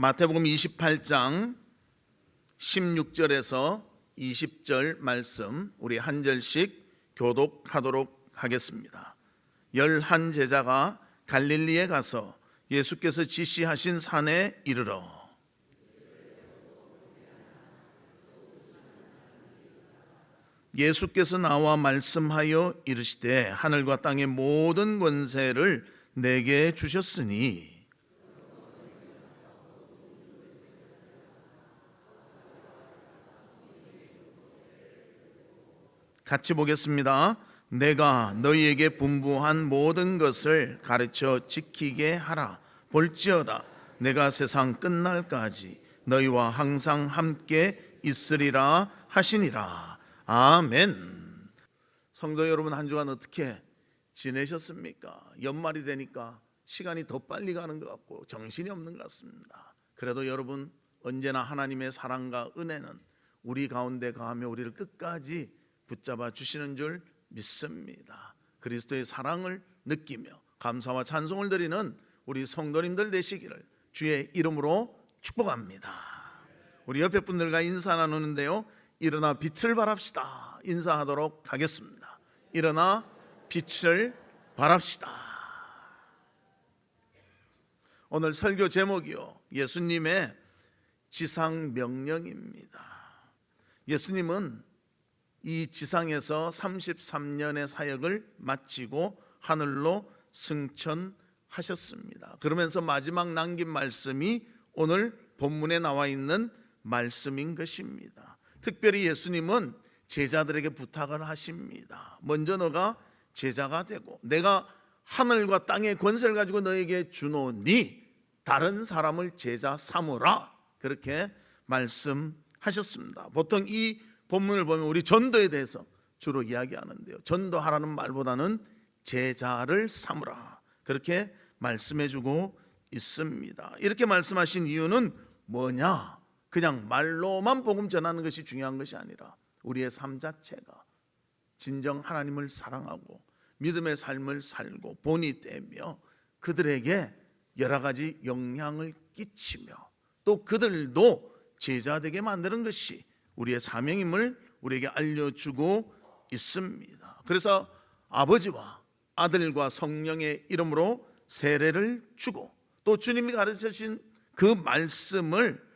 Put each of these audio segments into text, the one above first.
마태복음 28장 16절에서 20절 말씀 우리 한 절씩 교독하도록 하겠습니다. 11 제자가 갈릴리에 가서 예수께서 지시하신 산에 이르러 예수께서 나와 말씀하여 이르시되 하늘과 땅의 모든 권세를 내게 주셨으니 같이 보겠습니다. 내가 너희에게 분부한 모든 것을 가르쳐 지키게 하라. 볼지어다 내가 세상 끝날까지 너희와 항상 함께 있으리라 하시니라. 아멘. 성도 여러분, 한 주간 어떻게 지내셨습니까? 연말이 되니까 시간이 더 빨리 가는 것 같고 정신이 없는 것 같습니다. 그래도 여러분, 언제나 하나님의 사랑과 은혜는 우리 가운데 가하며 우리를 끝까지 붙잡아 주시는 줄 믿습니다. 그리스도의 사랑을 느끼며 감사와 찬송을 드리는 우리 성도님들 되시기를 주의 이름으로 축복합니다. 우리 옆에 분들과 인사 나누는데요, 일어나 빛을 발합시다 인사하도록 하겠습니다. 일어나 빛을 발합시다. 오늘 설교 제목이요, 예수님의 지상 명령입니다. 예수님은 이 지상에서 33년의 사역을 마치고 하늘로 승천하셨습니다. 그러면서 마지막 남긴 말씀이 오늘 본문에 나와 있는 말씀인 것입니다. 특별히 예수님은 제자들에게 부탁을 하십니다. 먼저 너가 제자가 되고 내가 하늘과 땅의 권세를 가지고 너에게 주노니 다른 사람을 제자 삼으라, 그렇게 말씀하셨습니다. 보통 이 본문을 보면 우리 전도에 대해서 주로 이야기하는데요, 전도하라는 말보다는 제자를 삼으라, 그렇게 말씀해주고 있습니다. 이렇게 말씀하신 이유는 뭐냐? 그냥 말로만 복음 전하는 것이 중요한 것이 아니라 우리의 삶 자체가 진정 하나님을 사랑하고 믿음의 삶을 살고 본이 되며 그들에게 여러 가지 영향을 끼치며 또 그들도 제자 되게 만드는 것이 우리의 사명임을 우리에게 알려주고 있습니다. 그래서 아버지와 아들과 성령의 이름으로 세례를 주고 또 주님이 가르쳐주신 그 말씀을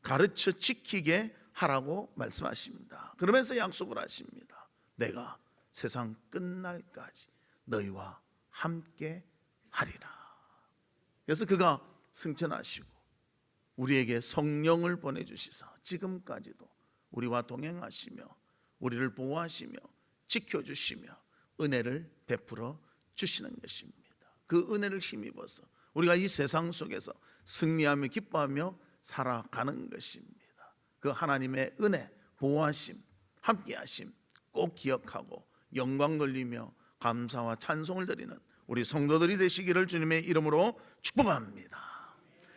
가르쳐 지키게 하라고 말씀하십니다. 그러면서 약속을 하십니다. 내가 세상 끝날까지 너희와 함께 하리라. 그래서 그가 승천하시고 우리에게 성령을 보내주시사 지금까지도 우리와 동행하시며 우리를 보호하시며 지켜주시며 은혜를 베풀어 주시는 것입니다. 그 은혜를 힘입어서 우리가 이 세상 속에서 승리하며 기뻐하며 살아가는 것입니다. 그 하나님의 은혜, 보호하심, 함께하심 꼭 기억하고 영광 돌리며 감사와 찬송을 드리는 우리 성도들이 되시기를 주님의 이름으로 축복합니다.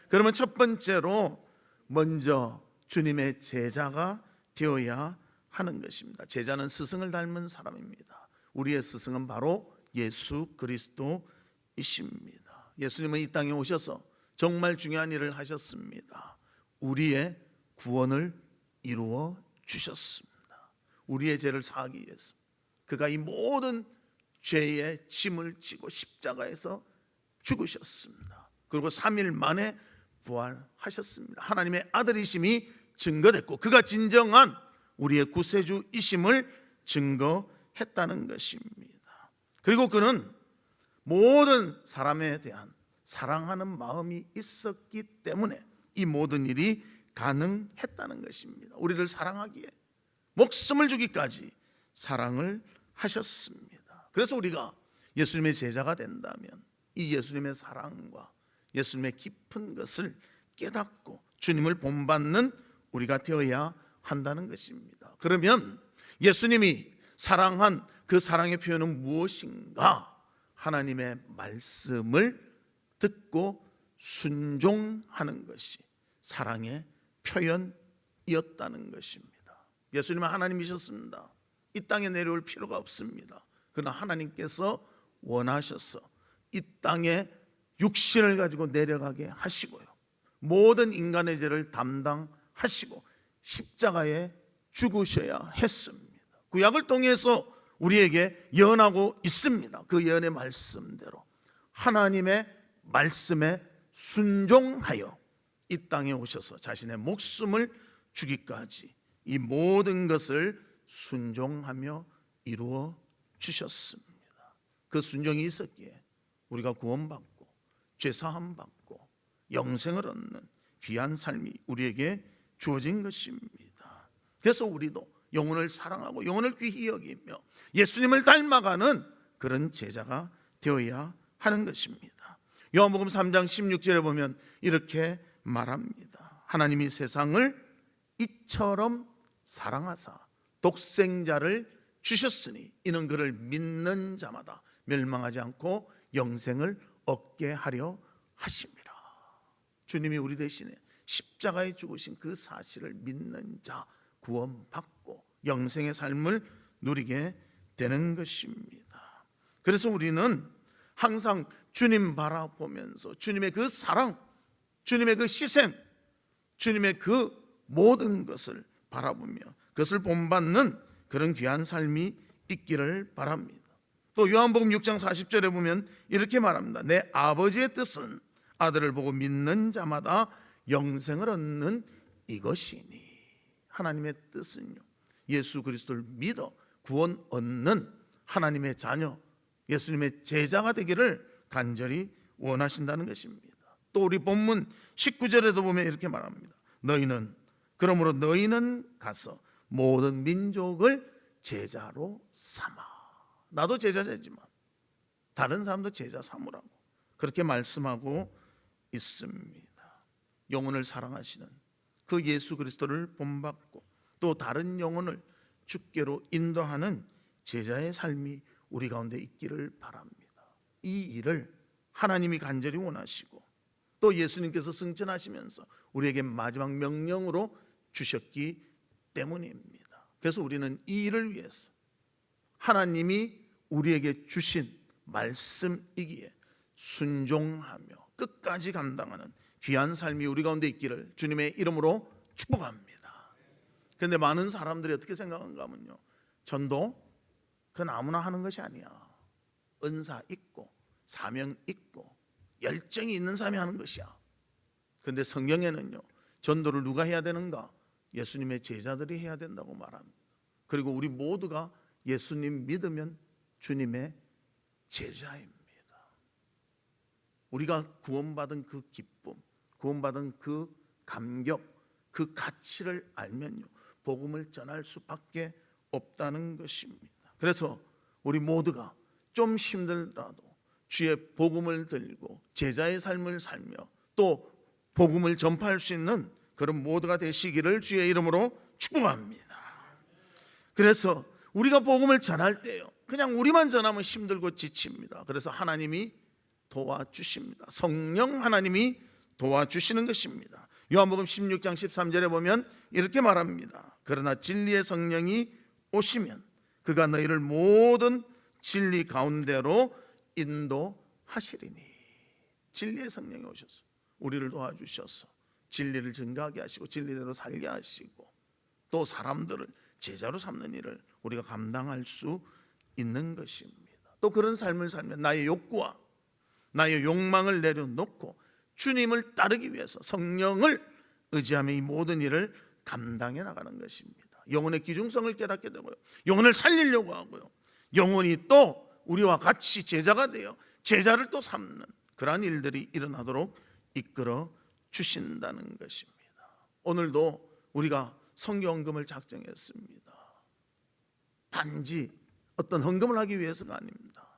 그러면 첫 번째로 먼저 주님의 제자가 되어야 하는 것입니다. 제자는 스승을 닮은 사람입니다. 우리의 스승은 바로 예수 그리스도이십니다. 예수님은 이 땅에 오셔서 정말 중요한 일을 하셨습니다. 우리의 구원을 이루어 주셨습니다. 우리의 죄를 사하기 위해서 그가 이 모든 죄의 짐을 지고 십자가에서 죽으셨습니다. 그리고 3일 만에 부활하셨습니다. 하나님의 아들이심이 증거됐고 그가 진정한 우리의 구세주이심을 증거했다는 것입니다. 그리고 그는 모든 사람에 대한 사랑하는 마음이 있었기 때문에 이 모든 일이 가능했다는 것입니다. 우리를 사랑하기에 목숨을 주기까지 사랑을 하셨습니다. 그래서 우리가 예수님의 제자가 된다면 이 예수님의 사랑과 예수님의 깊은 것을 깨닫고 주님을 본받는 우리가 되어야 한다는 것입니다. 그러면 예수님이 사랑한 그 사랑의 표현은 무엇인가? 하나님의 말씀을 듣고 순종하는 것이 사랑의 표현이었다는 것입니다. 예수님은 하나님이셨습니다. 이 땅에 내려올 필요가 없습니다. 그러나 하나님께서 원하셔서 이 땅에 육신을 가지고 내려가게 하시고요, 모든 인간의 죄를 담당하시고 십자가에 죽으셔야 했습니다. 구약을 통해서 우리에게 예언하고 있습니다. 그 예언의 말씀대로 하나님의 말씀에 순종하여 이 땅에 오셔서 자신의 목숨을 주기까지 이 모든 것을 순종하며 이루어 주셨습니다. 그 순종이 있었기에 우리가 구원받고 죄사함 받고 영생을 얻는 귀한 삶이 우리에게 주어진 것입니다. 그래서 우리도 영혼을 사랑하고 영혼을 귀히 여기며 예수님을 닮아가는 그런 제자가 되어야 하는 것입니다. 요한복음 3장 16절에 보면 이렇게 말합니다. 하나님이 세상을 이처럼 사랑하사 독생자를 주셨으니 이는 그를 믿는 자마다 멸망하지 않고 영생을 얻게 하려 하심이라. 주님이 우리 대신에 십자가에 죽으신 그 사실을 믿는 자 구원받고 영생의 삶을 누리게 되는 것입니다. 그래서 우리는 항상 주님 바라보면서 주님의 그 사랑, 주님의 그 희생, 주님의 그 모든 것을 바라보며 그것을 본받는 그런 귀한 삶이 있기를 바랍니다. 또 요한복음 6장 40절에 보면 이렇게 말합니다. 내 아버지의 뜻은 아들을 보고 믿는 자마다 영생을 얻는 이것이니. 하나님의 뜻은요, 예수 그리스도를 믿어 구원 얻는 하나님의 자녀, 예수님의 제자가 되기를 간절히 원하신다는 것입니다. 또 우리 본문 19절에도 보면 이렇게 말합니다. 그러므로 너희는 가서 모든 민족을 제자로 삼아. 나도 제자지만 다른 사람도 제자 삼으라고 그렇게 말씀하고 있습니다. 영혼을 사랑하시는 그 예수 그리스도를 본받고 또 다른 영혼을 주께로 인도하는 제자의 삶이 우리 가운데 있기를 바랍니다. 이 일을 하나님이 간절히 원하시고 또 예수님께서 승천하시면서 우리에게 마지막 명령으로 주셨기 때문입니다. 그래서 우리는 이 일을 위해서 하나님이 우리에게 주신 말씀이기에 순종하며 끝까지 감당하는 귀한 삶이 우리 가운데 있기를 주님의 이름으로 축복합니다. 그런데 많은 사람들이 어떻게 생각하는가 하면요, 전도 그건 아무나 하는 것이 아니야. 은사 있고 사명 있고 열정이 있는 사람이 하는 것이야. 그런데 성경에는요, 전도를 누가 해야 되는가? 예수님의 제자들이 해야 된다고 말합니다. 그리고 우리 모두가 예수님 믿으면 주님의 제자입니다. 우리가 구원받은 그 기쁨, 구원받은 그 감격, 그 가치를 알면요, 복음을 전할 수밖에 없다는 것입니다. 그래서 우리 모두가 좀 힘들더라도 주의 복음을 들고 제자의 삶을 살며 또 복음을 전파할 수 있는 그런 모두가 되시기를 주의 이름으로 축복합니다. 그래서 우리가 복음을 전할 때요, 그냥 우리만 전하면 힘들고 지칩니다. 그래서 하나님이 도와주십니다. 성령 하나님이 도와주시는 것입니다. 요한복음 16장 13절에 보면 이렇게 말합니다. 그러나 진리의 성령이 오시면 그가 너희를 모든 진리 가운데로 인도하시리니. 진리의 성령이 오셔서 우리를 도와주셔서 진리를 증거하게 하시고 진리대로 살게 하시고 또 사람들을 제자로 삼는 일을 우리가 감당할 수 있는 것입니다. 또 그런 삶을 살면 나의 욕구와 나의 욕망을 내려놓고 주님을 따르기 위해서 성령을 의지하며 이 모든 일을 감당해 나가는 것입니다. 영혼의 귀중성을 깨닫게 되고요, 영혼을 살리려고 하고요, 영혼이 또 우리와 같이 제자가 되어 제자를 또 삼는 그러한 일들이 일어나도록 이끌어 주신다는 것입니다. 오늘도 우리가 성경헌금을 작정했습니다. 단지 어떤 헌금을 하기 위해서가 아닙니다.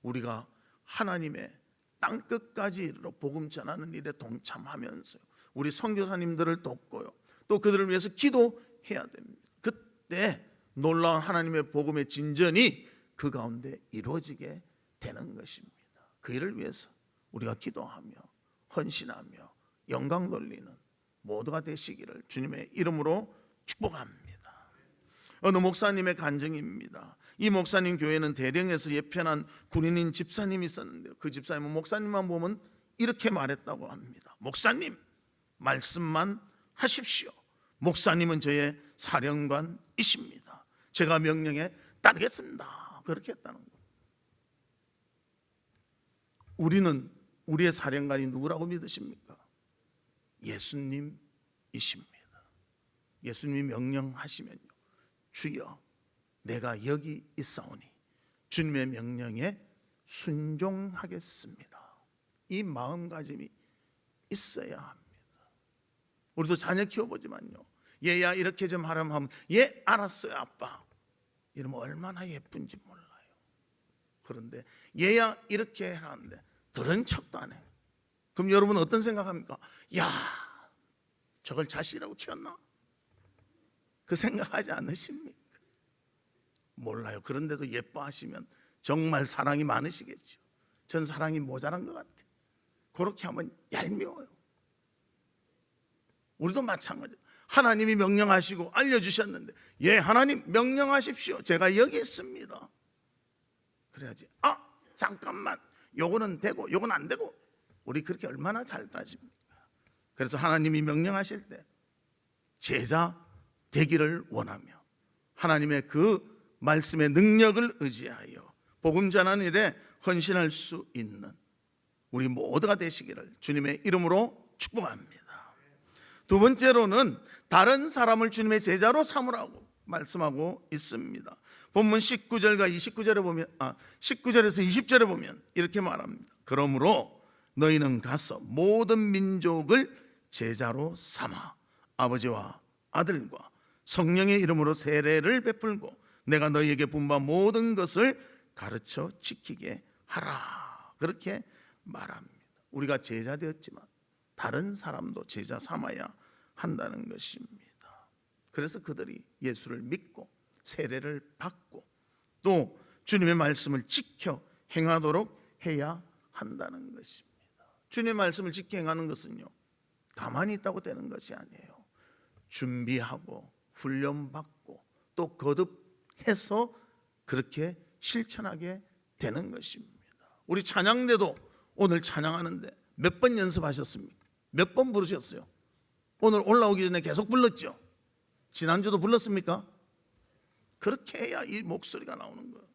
우리가 하나님의 땅끝까지 이르러 복음 전하는 일에 동참하면서 우리 선교사님들을 돕고요, 또 그들을 위해서 기도해야 됩니다. 그때 놀라운 하나님의 복음의 진전이 그 가운데 이루어지게 되는 것입니다. 그 일을 위해서 우리가 기도하며 헌신하며 영광 돌리는 모두가 되시기를 주님의 이름으로 축복합니다. 어느 목사님의 간증입니다. 이 목사님 교회는 대령에서 예편한 군인인 집사님이 있었는데요, 그 집사님은 목사님만 보면 이렇게 말했다고 합니다. 목사님, 말씀만 하십시오. 목사님은 저의 사령관이십니다. 제가 명령에 따르겠습니다. 그렇게 했다는 거예요. 우리는 우리의 사령관이 누구라고 믿으십니까? 예수님이십니다. 예수님이 명령하시면요, 주여 내가 여기 있사오니 주님의 명령에 순종하겠습니다. 이 마음가짐이 있어야 합니다. 우리도 자녀 키워보지만요, 얘야 이렇게 좀 하라면 하면 예 알았어요 아빠 이러면 얼마나 예쁜지 몰라요. 그런데 얘야 이렇게 해라는데 들은 척도 안 해요. 그럼 여러분 어떤 생각합니까? 야 저걸 자식이라고 키웠나? 그 생각하지 않으십니까? 몰라요. 그런데도 예뻐하시면 정말 사랑이 많으시겠죠. 전 사랑이 모자란 것 같아요. 그렇게 하면 얄미워요. 우리도 마찬가지예요. 하나님이 명령하시고 알려주셨는데 예 하나님 명령하십시오. 제가 여기 있습니다. 그래야지. 아 잠깐만 요거는 되고 요건 안 되고. 우리 그렇게 얼마나 잘 따집니까? 그래서 하나님이 명령하실 때 제자 되기를 원하며 하나님의 그 말씀의 능력을 의지하여 복음 전하는 일에 헌신할 수 있는 우리 모두가 되시기를 주님의 이름으로 축복합니다. 두 번째로는 다른 사람을 주님의 제자로 삼으라고 말씀하고 있습니다. 본문 19절과 29절에 보면 19절에서 20절에 보면 이렇게 말합니다. 그러므로 너희는 가서 모든 민족을 제자로 삼아 아버지와 아들과 성령의 이름으로 세례를 베풀고 내가 너희에게 분부한 모든 것을 가르쳐 지키게 하라. 그렇게 말합니다. 우리가 제자 되었지만 다른 사람도 제자 삼아야 한다는 것입니다. 그래서 그들이 예수를 믿고 세례를 받고 또 주님의 말씀을 지켜 행하도록 해야 한다는 것입니다. 주님의 말씀을 지켜 행하는 것은요, 가만히 있다고 되는 것이 아니에요. 준비하고 훈련받고 또 거듭해서 그렇게 실천하게 되는 것입니다. 우리 찬양대도 오늘 찬양하는데 몇 번 연습하셨습니까? 몇 번 부르셨어요? 오늘 올라오기 전에 계속 불렀죠? 지난주도 불렀습니까? 그렇게 해야 이 목소리가 나오는 거예요.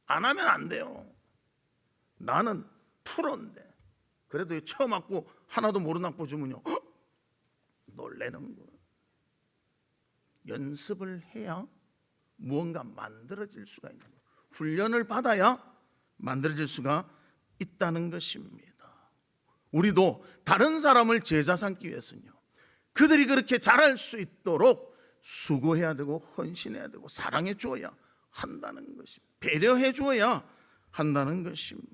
안 하면 안 돼요. 나는 프로인데 그래도 처음 왔고 하나도 모르는 악보 주면요 놀래는 거예요. 연습을 해야 무언가 만들어질 수가 있는 거예요. 훈련을 받아야 만들어질 수가 있다는 것입니다. 우리도 다른 사람을 제자 삼기 위해서는요, 그들이 그렇게 잘할 수 있도록 수고해야 되고 헌신해야 되고 사랑해 주어야 한다는 것입니다. 배려해 주어야 한다는 것입니다.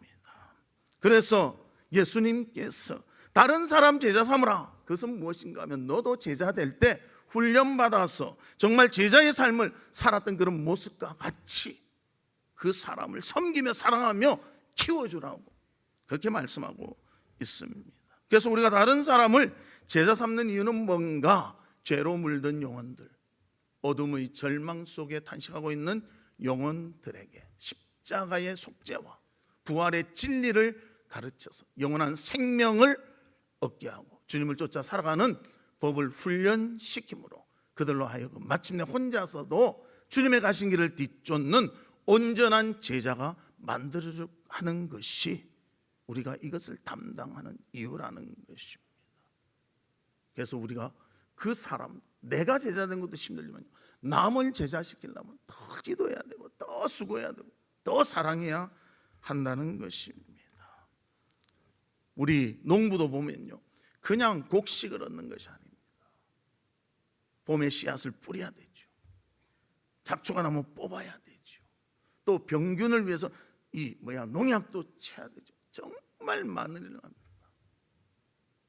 그래서 예수님께서 다른 사람 제자 삼으라. 그것은 무엇인가 하면 너도 제자 될 때 훈련받아서 정말 제자의 삶을 살았던 그런 모습과 같이 그 사람을 섬기며 사랑하며 키워주라고 그렇게 말씀하고 있습니다. 그래서 우리가 다른 사람을 제자 삼는 이유는 뭔가? 죄로 물든 영혼들, 어둠의 절망 속에 탄식하고 있는 영혼들에게 십자가의 속죄와 부활의 진리를 가르쳐서 영원한 생명을 얻게 하고 주님을 쫓아 살아가는 법을 훈련시킴으로 그들로 하여금 마침내 혼자서도 주님의 가신 길을 뒤쫓는 온전한 제자가 만들어지게 하는 것이 우리가 이것을 담당하는 이유라는 것입니다. 그래서 우리가 그 사람, 내가 제자된 것도 힘들지만 남을 제자시키려면 더 기도해야 되고 더 수고해야 되고 더 사랑해야 한다는 것입니다. 우리 농부도 보면요, 그냥 곡식을 얻는 것이 아닙니다. 봄에 씨앗을 뿌려야 되죠. 잡초가 나면 뽑아야 되죠. 또 병균을 위해서 농약도 쳐야 되죠. 정말 많은 일을 합니다.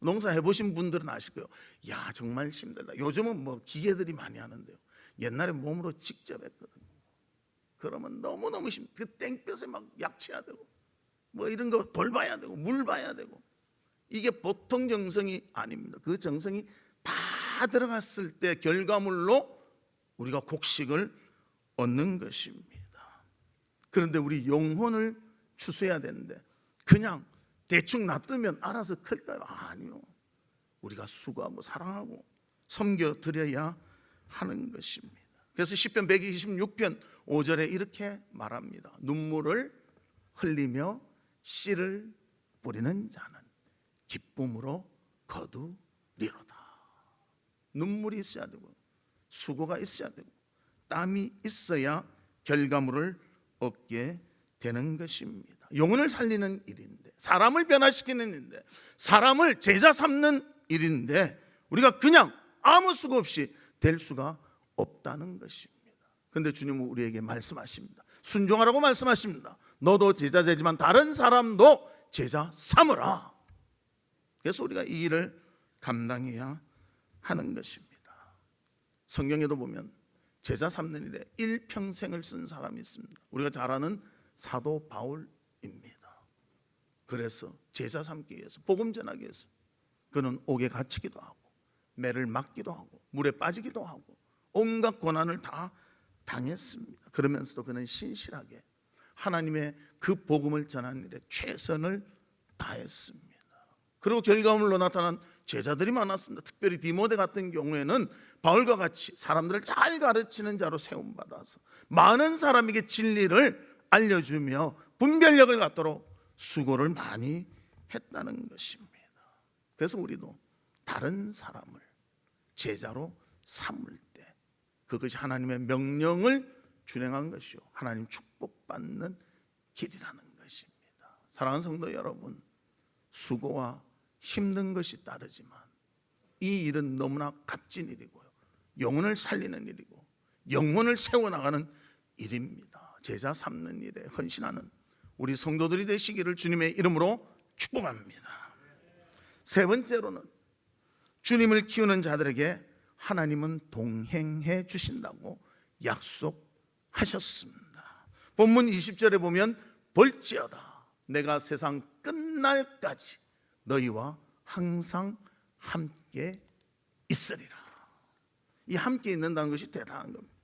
농사 해보신 분들은 아실 거예요. 야 정말 힘들다. 요즘은 기계들이 많이 하는데요, 옛날에 몸으로 직접 했거든요. 그러면 너무너무 힘들어요. 그 땡볕에 막 약쳐야 되고 이런 거 돌봐야 되고 물 봐야 되고 이게 보통 정성이 아닙니다. 그 정성이 다 들어갔을 때 결과물로 우리가 곡식을 얻는 것입니다. 그런데 우리 영혼을 추수해야 되는데 그냥 대충 놔두면 알아서 클까요? 아니요. 우리가 수고하고 사랑하고 섬겨드려야 하는 것입니다. 그래서 시편 126편 5절에 이렇게 말합니다. 눈물을 흘리며 씨를 뿌리는 자는 기쁨으로 거두리로다. 눈물이 있어야 되고 수고가 있어야 되고 땀이 있어야 결과물을 얻게 되는 것입니다. 영혼을 살리는 일인데, 사람을 변화시키는 일인데, 사람을 제자 삼는 일인데 우리가 그냥 아무 수고 없이 될 수가 없다는 것입니다. 그런데 주님은 우리에게 말씀하십니다. 순종하라고 말씀하십니다. 너도 제자 되지만 다른 사람도 제자 삼으라. 그래서 우리가 이 일을 감당해야 하는 것입니다. 성경에도 보면 제자 삼는 일에 일평생을 쓴 사람이 있습니다. 우리가 잘 아는 사도 바울입니다. 그래서 제자 삼기 위해서, 복음 전하기 위해서 그는 옥에 갇히기도 하고 매를 맞기도 하고 물에 빠지기도 하고 온갖 고난을 다 당했습니다. 그러면서도 그는 신실하게 하나님의 그 복음을 전하는 일에 최선을 다했습니다. 그리고 결과물로 나타난 제자들이 많았습니다. 특별히 디모데 같은 경우에는 바울과 같이 사람들을 잘 가르치는 자로 세움받아서 많은 사람에게 진리를 알려주며 분별력을 갖도록 수고를 많이 했다는 것입니다. 그래서 우리도 다른 사람을 제자로 삼을 때 그것이 하나님의 명령을 준행한 것이요 하나님 축복받는 길이라는 것입니다. 사랑하는 성도 여러분, 수고와 힘든 것이 따르지만 이 일은 너무나 값진 일이고요, 영혼을 살리는 일이고 영혼을 세워나가는 일입니다. 제자 삼는 일에 헌신하는 우리 성도들이 되시기를 주님의 이름으로 축복합니다. 세 번째로는 주님을 키우는 자들에게 하나님은 동행해 주신다고 약속하셨습니다. 본문 20절에 보면 볼지어다 내가 세상 끝날까지 너희와 항상 함께 있으리라. 이 함께 있는다는 것이 대단한 겁니다.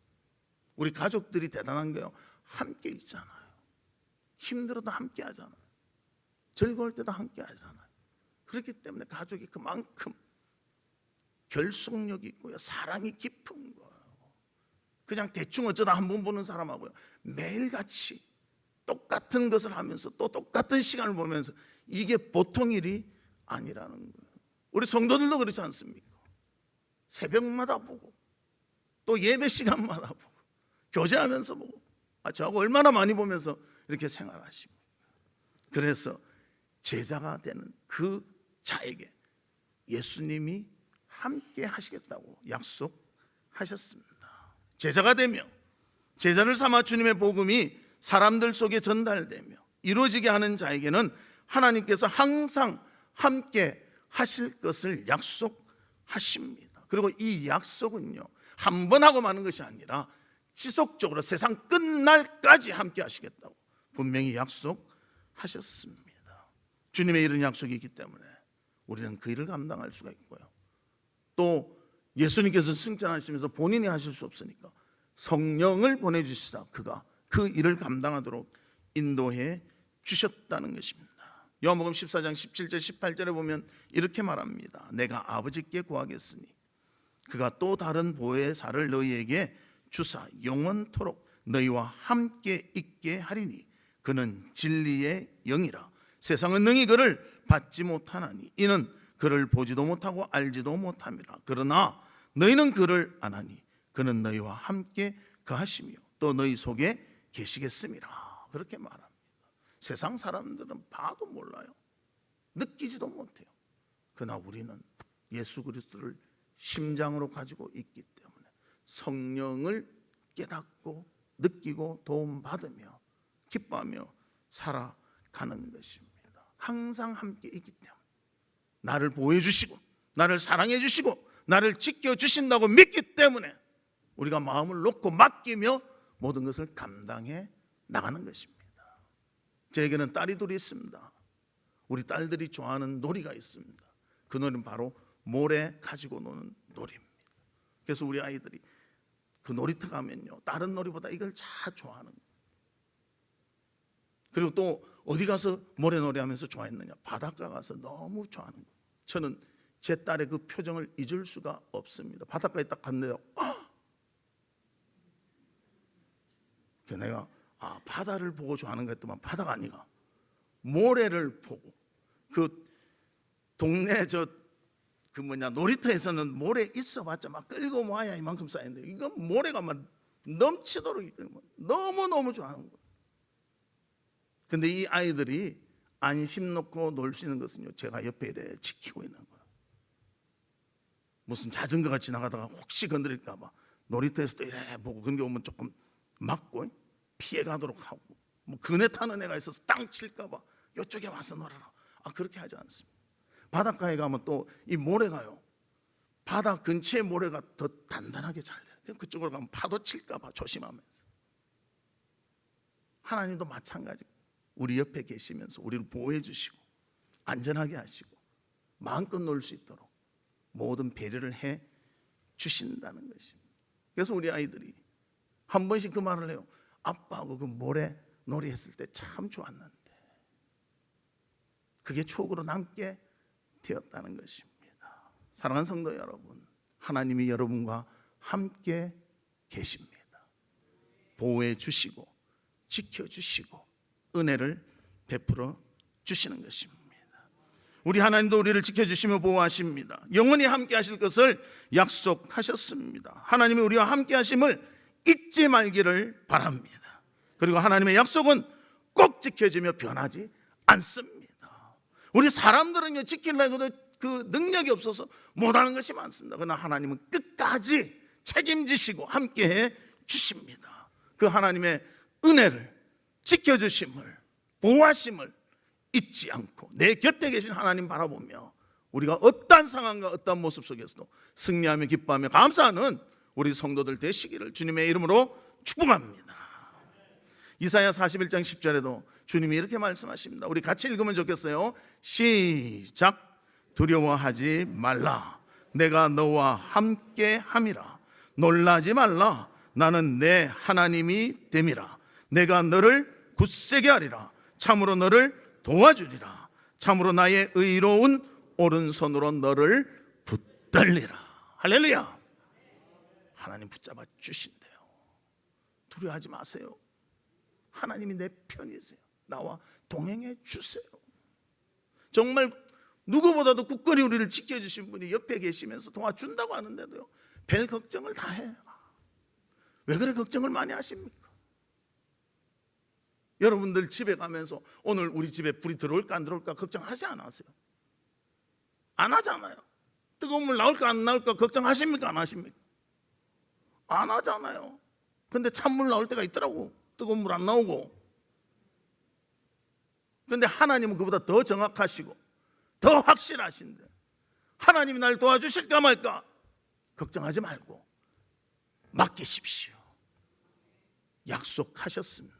우리 가족들이 대단한 거예요. 함께 있잖아요. 힘들어도 함께 하잖아요. 즐거울 때도 함께 하잖아요. 그렇기 때문에 가족이 그만큼 결속력이 있고요, 사랑이 깊은 거예요. 그냥 대충 어쩌다 한 번 보는 사람하고요 매일같이 똑같은 것을 하면서 또 똑같은 시간을 보면서 이게 보통 일이 아니라는 거예요. 우리 성도들도 그렇지 않습니까? 새벽마다 보고 또 예배 시간마다 보고 교제하면서 보고 저하고 얼마나 많이 보면서 이렇게 생활하십니까? 그래서 제자가 되는 그 자에게 예수님이 함께 하시겠다고 약속하셨습니다. 제자가 되며 제자를 삼아 주님의 복음이 사람들 속에 전달되며 이루어지게 하는 자에게는 하나님께서 항상 함께 하실 것을 약속하십니다. 그리고 이 약속은요 한 번 하고 마는 것이 아니라 지속적으로 세상 끝날까지 함께 하시겠다고 분명히 약속하셨습니다. 주님의 이런 약속이 있기 때문에 우리는 그 일을 감당할 수가 있고요, 또 예수님께서 승천하시면서 본인이 하실 수 없으니까 성령을 보내주시다 그가 그 일을 감당하도록 인도해 주셨다는 것입니다. 요한복음 14장 17절 18절에 보면 이렇게 말합니다. 내가 아버지께 구하겠으니 그가 또 다른 보혜사를 너희에게 주사 영원토록 너희와 함께 있게 하리니 그는 진리의 영이라. 세상은 능히 그를 받지 못하나니 이는 그를 보지도 못하고 알지도 못함이라. 그러나 너희는 그를 아나니 그는 너희와 함께 거하시며 또 너희 속에 계시겠음이라. 그렇게 말합니다. 세상 사람들은 봐도 몰라요, 느끼지도 못해요. 그러나 우리는 예수 그리스도를 심장으로 가지고 있기 때문에 성령을 깨닫고 느끼고 도움받으며 기뻐하며 살아가는 것입니다. 항상 함께 있기 때문에 나를 보호해 주시고 나를 사랑해 주시고 나를 지켜주신다고 믿기 때문에 우리가 마음을 놓고 맡기며 모든 것을 감당해 나가는 것입니다. 저에게는 딸이 둘이 있습니다. 우리 딸들이 좋아하는 놀이가 있습니다. 그 놀이는 바로 모래 가지고 노는 놀이입니다. 그래서 우리 아이들이 그 놀이터 가면요 다른 놀이보다 이걸 잘 좋아하는 거예요. 그리고 또 어디 가서 모래놀이 하면서 좋아했느냐, 바닷가 가서 너무 좋아하는 거예요. 저는 제 딸의 그 표정을 잊을 수가 없습니다. 바닷가에 딱 갔는데요, 내가 바다를 보고 좋아하는 거 했더만 바다가 아니가 모래를 보고, 그 동네 놀이터에서는 모래 있어봤자 막 끌고 모아야 이만큼 쌓이는데 이건 모래가 막 넘치도록 너무너무 좋아하는 거예요. 근데 이 아이들이 안심 놓고 놀 수 있는 것은요, 제가 옆에 이래 지키고 있는 거예요. 무슨 자전거가 지나가다가 혹시 건드릴까 봐 놀이터에서도 이래 보고, 그런 게 오면 조금 막고 피해 가도록 하고, 뭐 그네 타는 애가 있어서 땅 칠까 봐 이쪽에 와서 놀아라, 그렇게 하지 않습니다. 바닷가에 가면 또 이 모래가요, 바다 근처에 모래가 더 단단하게 잘 돼요. 그쪽으로 가면 파도 칠까 봐 조심하면서. 하나님도 마찬가지고 우리 옆에 계시면서 우리를 보호해 주시고 안전하게 하시고 마음껏 놀 수 있도록 모든 배려를 해 주신다는 것입니다. 그래서 우리 아이들이 한 번씩 그 말을 해요. 아빠하고 그 모래 놀이 했을 때 참 좋았는데. 그게 추억으로 남게 되었다는 것입니다. 사랑하는 성도 여러분, 하나님이 여러분과 함께 계십니다. 보호해 주시고 지켜주시고 은혜를 베풀어 주시는 것입니다. 우리 하나님도 우리를 지켜주시며 보호하십니다. 영원히 함께 하실 것을 약속하셨습니다. 하나님이 우리와 함께 하심을 잊지 말기를 바랍니다. 그리고 하나님의 약속은 꼭 지켜지며 변하지 않습니다. 우리 사람들은요, 지키려고 해도 그 능력이 없어서 못하는 것이 많습니다. 그러나 하나님은 끝까지 책임지시고 함께해 주십니다. 그 하나님의 은혜를, 지켜주심을, 보호하심을 잊지 않고 내 곁에 계신 하나님 바라보며 우리가 어떠한 상황과 어떠한 모습 속에서도 승리하며 기뻐하며 감사하는 우리 성도들 되시기를 주님의 이름으로 축복합니다. 이사야 41장 10절에도 주님이 이렇게 말씀하십니다. 우리 같이 읽으면 좋겠어요. 시작. 두려워하지 말라. 내가 너와 함께 함이라. 놀라지 말라. 나는 내 하나님이 됨이라. 내가 너를 굳세게 하리라. 참으로 너를 도와주리라. 참으로 나의 의로운 오른손으로 너를 붙들리라. 할렐루야. 하나님 붙잡아 주신대요. 두려워하지 마세요. 하나님이 내 편이세요. 나와 동행해 주세요. 정말 누구보다도 굳건히 우리를 지켜주신 분이 옆에 계시면서 도와준다고 하는데도요, 별 걱정을 다 해요. 왜 그래 걱정을 많이 하십니까? 여러분들 집에 가면서 오늘 우리 집에 불이 들어올까 안 들어올까 걱정하지 않으세요? 안 하잖아요. 뜨거운 물 나올까 안 나올까 걱정하십니까 안 하십니까? 안 하잖아요. 근데 찬물 나올 때가 있더라고. 뜨거운 물 안 나오고. 근데 하나님은 그보다 더 정확하시고 더 확실하신데 하나님이 날 도와주실까 말까 걱정하지 말고 맡기십시오. 약속하셨습니다.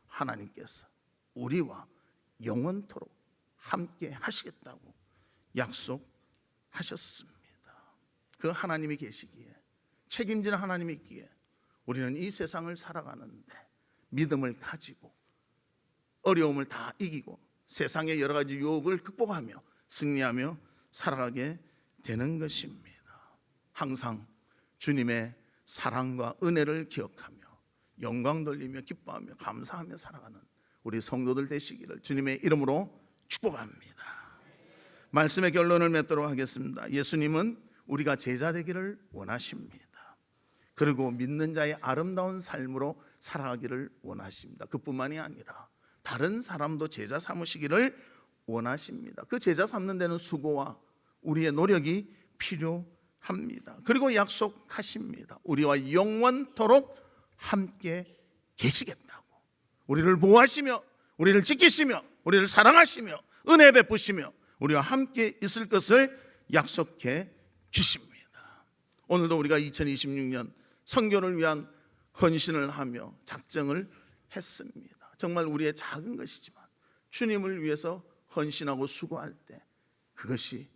하나님께서 우리와 영원토록 함께 하시겠다고 약속하셨습니다. 그 하나님이 계시기에, 책임지는 하나님이 있기에 우리는 이 세상을 살아가는데 믿음을 가지고 어려움을 다 이기고 세상의 여러 가지 유혹을 극복하며 승리하며 살아가게 되는 것입니다. 항상 주님의 사랑과 은혜를 기억하며 영광 돌리며 기뻐하며 감사하며 살아가는 우리 성도들 되시기를 주님의 이름으로 축복합니다. 말씀의 결론을 맺도록 하겠습니다. 예수님은 우리가 제자 되기를 원하십니다. 그리고 믿는 자의 아름다운 삶으로 살아가기를 원하십니다. 그뿐만이 아니라 다른 사람도 제자 삼으시기를 원하십니다. 그 제자 삼는 데는 수고와 우리의 노력이 필요합니다. 그리고 약속하십니다. 우리와 영원토록 함께 계시겠다고. 우리를 보호하시며 우리를 지키시며 우리를 사랑하시며 은혜 베푸시며 우리와 함께 있을 것을 약속해 주십니다. 오늘도 우리가 2026년 선교를 위한 헌신을 하며 작정을 했습니다. 정말 우리의 작은 것이지만 주님을 위해서 헌신하고 수고할 때 그것이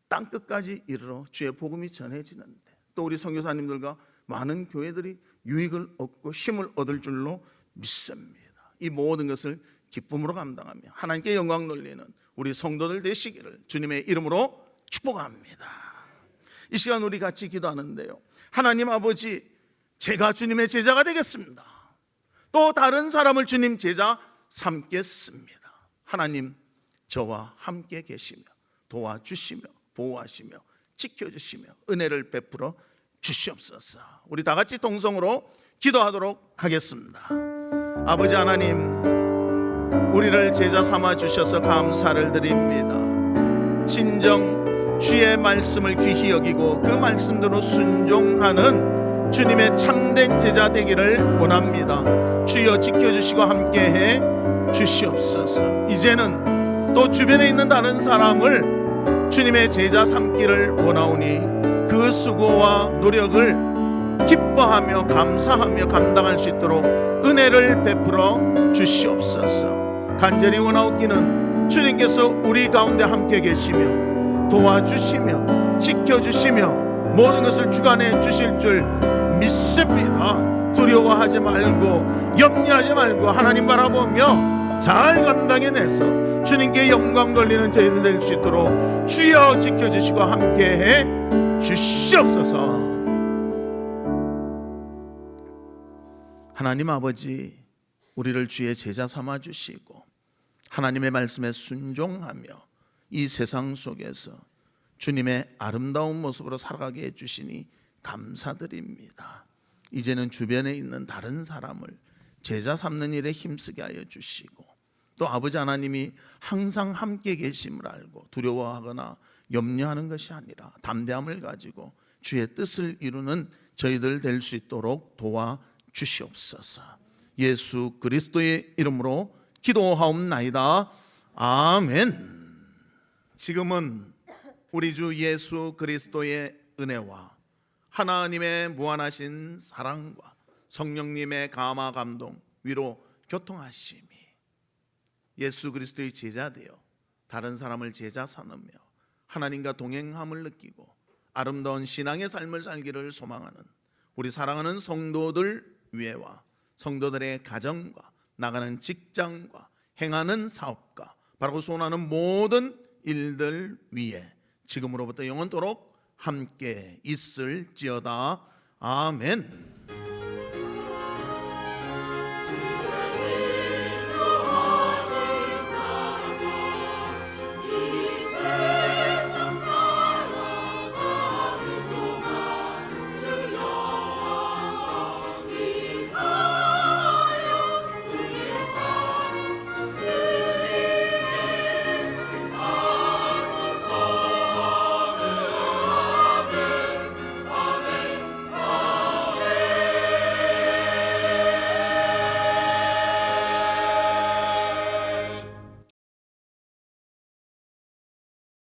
땅끝까지 이르러 주의 복음이 전해지는데, 또 우리 선교사님들과 많은 교회들이 유익을 얻고 힘을 얻을 줄로 믿습니다. 이 모든 것을 기쁨으로 감당하며 하나님께 영광 돌리는 우리 성도들 되시기를 주님의 이름으로 축복합니다. 이 시간 우리 같이 기도하는데요, 하나님 아버지, 제가 주님의 제자가 되겠습니다. 또 다른 사람을 주님 제자 삼겠습니다. 하나님, 저와 함께 계시며 도와주시며 보호하시며 지켜주시며 은혜를 베풀어 주시옵소서. 우리 다 같이 동성으로 기도하도록 하겠습니다. 아버지 하나님, 우리를 제자 삼아 주셔서 감사를 드립니다. 진정 주의 말씀을 귀히 여기고 그 말씀대로 순종하는 주님의 참된 제자 되기를 원합니다. 주여 지켜주시고 함께해 주시옵소서. 이제는 또 주변에 있는 다른 사람을 주님의 제자 삼기를 원하오니 그 수고와 노력을 기뻐하며 감사하며 감당할 수 있도록 은혜를 베풀어 주시옵소서. 간절히 원하옵기는 주님께서 우리 가운데 함께 계시며 도와주시며 지켜주시며 모든 것을 주관해 주실 줄 믿습니다. 두려워하지 말고 염려하지 말고 하나님 바라보며 잘 감당해내서 주님께 영광 돌리는 저희들 될 수 있도록 주여 지켜주시고 함께해 주시옵소서. 하나님 아버지, 우리를 주의 제자 삼아 주시고 하나님의 말씀에 순종하며 이 세상 속에서 주님의 아름다운 모습으로 살아가게 해주시니 감사드립니다. 이제는 주변에 있는 다른 사람을 제자 삼는 일에 힘쓰게 하여 주시고 또 아버지 하나님이 항상 함께 계심을 알고 두려워하거나 염려하는 것이 아니라 담대함을 가지고 주의 뜻을 이루는 저희들 될 수 있도록 도와주시옵소서. 예수 그리스도의 이름으로 기도하옵나이다. 아멘. 지금은 우리 주 예수 그리스도의 은혜와 하나님의 무한하신 사랑과 성령님의 감화 감동 위로 교통하심이 예수 그리스도의 제자 되어 다른 사람을 제자 삼으며 하나님과 동행함을 느끼고 아름다운 신앙의 삶을 살기를 소망하는 우리 사랑하는 성도들 위에와 성도들의 가정과 나가는 직장과 행하는 사업과 바라고 소원하는 모든 일들 위에 지금으로부터 영원토록 함께 있을지어다. 아멘.